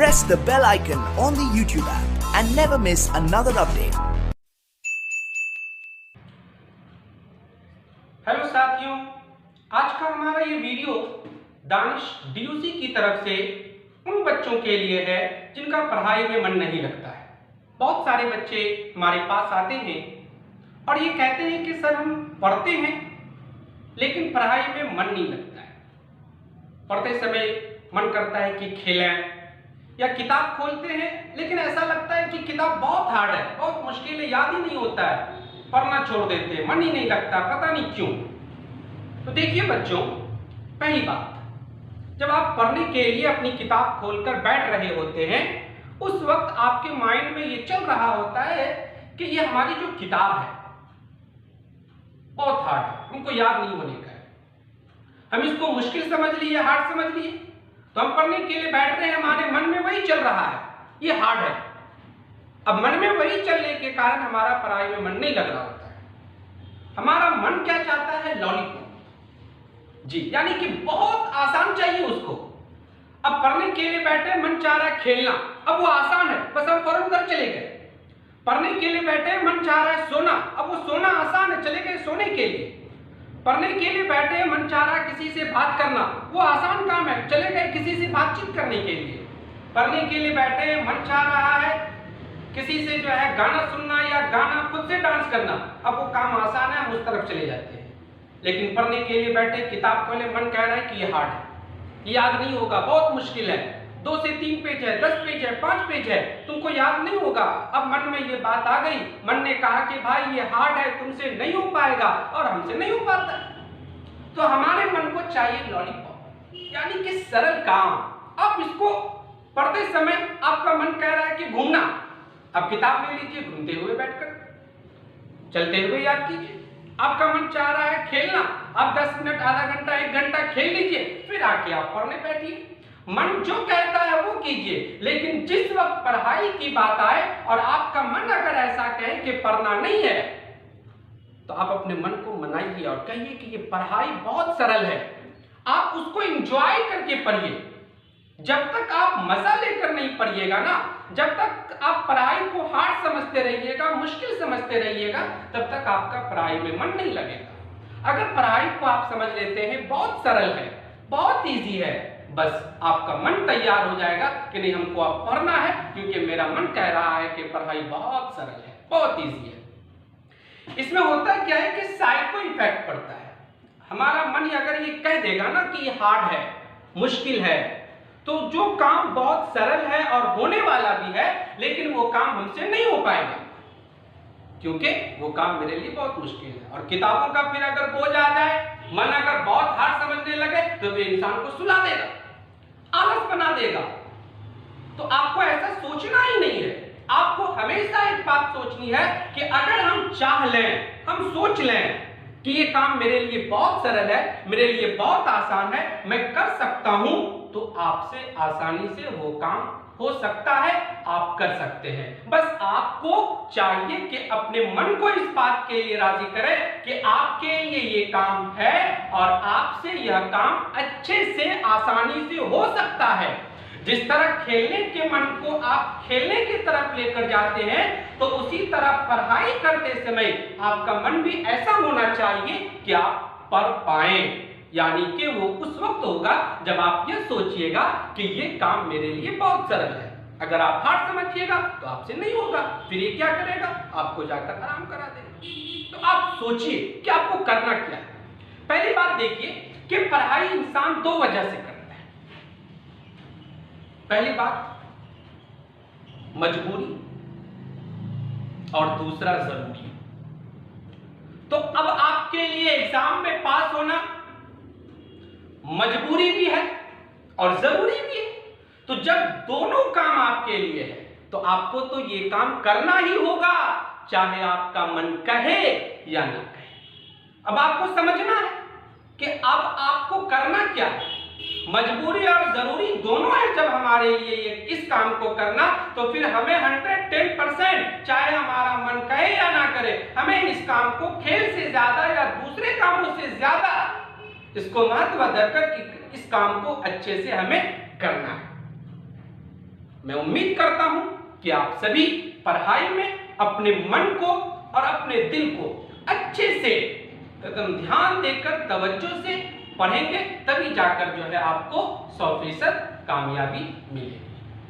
press the bell icon on the YouTube app and never miss another update. Hello साथियों, आज का हमारा ये वीडियो दानिश डीयूसी की तरफ से उन बच्चों के लिए है जिनका पढ़ाई में मन नहीं लगता है। बहुत सारे बच्चे हमारे पास आते हैं और ये कहते हैं कि सर हम पढ़ते हैं लेकिन पढ़ाई में मन नहीं लगता है। पढ़ते समय मन करता है कि खेलें या किताब खोलते हैं लेकिन ऐसा लगता है कि किताब बहुत हार्ड है, बहुत मुश्किल है, याद ही नहीं होता है, पढ़ना छोड़ देते हैं, मन ही नहीं लगता, पता नहीं क्यों। तो देखिए बच्चों, पहली बात, जब आप पढ़ने के लिए अपनी किताब खोलकर बैठ रहे होते हैं उस वक्त आपके माइंड में ये चल रहा होता है कि ये हमारी जो किताब है बहुत हार्ड है, हमको याद नहीं होने का है, हम इसको मुश्किल समझ लिए, हार्ड समझ लिए, तो हम पढ़ने के लिए बैठ रहे हैं, हमारे मन में वही चल रहा है, ये हार्ड है। अब मन में वही चलने के कारण हमारा पढ़ाई में मन नहीं लग रहा होता है। हमारा मन क्या चाहता है? लॉलीपॉप जी, यानी कि बहुत आसान चाहिए उसको। अब पढ़ने के लिए बैठे, मन चाह रहा है खेलना, अब वो आसान है, बस हम फौरन घर चले गए। पढ़ने के लिए बैठे, मन चाह रहा है सोना, अब वो सोना आसान है, चले गए सोने के लिए। पढ़ने के लिए बैठे, मन चाह रहा है किसी से बात करना, वो आसान काम है, चले गए किसी से बातचीत करने के लिए। पढ़ने के लिए बैठे, मन चाह रहा है किसी से जो है गाना सुनना या गाना खुद से डांस करना, अब वो काम आसान है, हम उस तरफ चले जाते हैं। लेकिन पढ़ने के लिए बैठे, किताब खोले, मन कह रहा है कि ये हार्ड है, ये याद नहीं होगा, बहुत मुश्किल है, 2 से 3 पेज है, 10 पेज है, 5 पेज है, तुमको याद नहीं होगा। अब मन में ये बात आ गई, मन ने कहा कि भाई ये हार्ड है, तुमसे नहीं हो पाएगा, और हमसे नहीं हो पाता। तो हमारे मन को चाहिए लॉलीपॉप, यानी कि सरल काम। अब इसको पढ़ते समय आपका मन कह रहा है कि घूमना, अब किताब ले लीजिए, घूमते हुए बैठकर, चलते हुए याद कीजिए। आपका मन चाह रहा है खेलना, आप 10 मिनट, आधा घंटा, 1 घंटा खेल लीजिए, फिर आके आप पढ़ने बैठिए। मन जो कहता है वो कीजिए, लेकिन जिस वक्त पढ़ाई की बात आए और आपका मन अगर ऐसा कहे कि पढ़ना नहीं है, तो आप अपने मन को मनाइए और कहिए कि ये पढ़ाई बहुत सरल है, आप उसको एंजॉय करके पढ़िए। जब तक आप मजा लेकर नहीं पढ़िएगा ना, जब तक आप पढ़ाई को हार्ड समझते रहिएगा, मुश्किल समझते रहिएगा, तब तक आपका पढ़ाई में मन नहीं लगेगा। अगर पढ़ाई को आप समझ लेते हैं बहुत सरल है, बहुत इजी है, बस आपका मन तैयार हो जाएगा कि नहीं, हमको अब पढ़ना है क्योंकि मेरा मन कह रहा है कि पढ़ाई बहुत सरल है, बहुत इजी है। इसमें होता क्या है कि साइको इफेक्ट पड़ता है। हमारा मन अगर ये कह देगा ना कि ये हार्ड है, मुश्किल है, तो जो काम बहुत सरल है और होने वाला भी है, लेकिन वो काम हमसे नहीं हो पाएगा क्योंकि वो काम मेरे लिए बहुत मुश्किल है। और किताबों का फिर अगर बोझ आ जाए, मन अगर बहुत हार्ड समझने लगे, तो वे इंसान को सुला देगा, आलस बना देगा। तो आपको ऐसा सोचना ही नहीं है। आपको हमेशा एक बात सोचनी है कि अगर हम चाह लें, हम सोच लें कि ये काम मेरे लिए बहुत सरल है, मेरे लिए बहुत आसान है, मैं कर सकता हूं, तो आपसे आसानी से वो काम हो सकता है, आप कर सकते हैं। बस आपको चाहिए कि अपने मन को इस बात के लिए राजी करें कि आपके लिए ये काम है और आपसे यह काम अच्छे से, आसानी से हो सकता है। जिस तरह खेलने के मन को आप खेलने की तरफ लेकर जाते हैं, तो उसी तरह पढ़ाई करते समय आपका मन भी ऐसा होना चाहिए कि आप पढ़ पाएं, यानी कि वो उस वक्त होगा जब आप ये सोचिएगा कि ये काम मेरे लिए बहुत सरल है। अगर आप हार्ड समझिएगा तो आपसे नहीं होगा, फिर ये क्या करेगा? आपको जाकर आराम करा देगा। तो आप सोचिए कि आपको करना क्या है। पहली बात देखिए कि पढ़ाई इंसान 2 वजह से करता है। पहली बात मजबूरी और दूसरा जरूरी। तो अब आपके लिए एग्जाम में पास होना मजबूरी भी है और जरूरी भी है। तो जब दोनों काम आपके लिए है तो आपको तो ये काम करना ही होगा, चाहे आपका मन कहे या ना कहे। अब आपको समझना है कि अब आपको करना क्या है। मजबूरी और जरूरी दोनों है जब हमारे लिए ये इस काम को करना, तो फिर हमें 110%, चाहे हमारा मन कहे या ना करे, हमें इस काम को खेल से ज्यादा या दूसरे कामों से ज्यादा इसको महत्व देकर इस काम को अच्छे से हमें करना है। मैं उम्मीद करता हूं कि आप सभी पढ़ाई में अपने मन को और अपने दिल को अच्छे से एकदम ध्यान देकर तवज्जो से पढ़ेंगे, तभी जाकर जो है आपको 100% कामयाबी मिलेगी।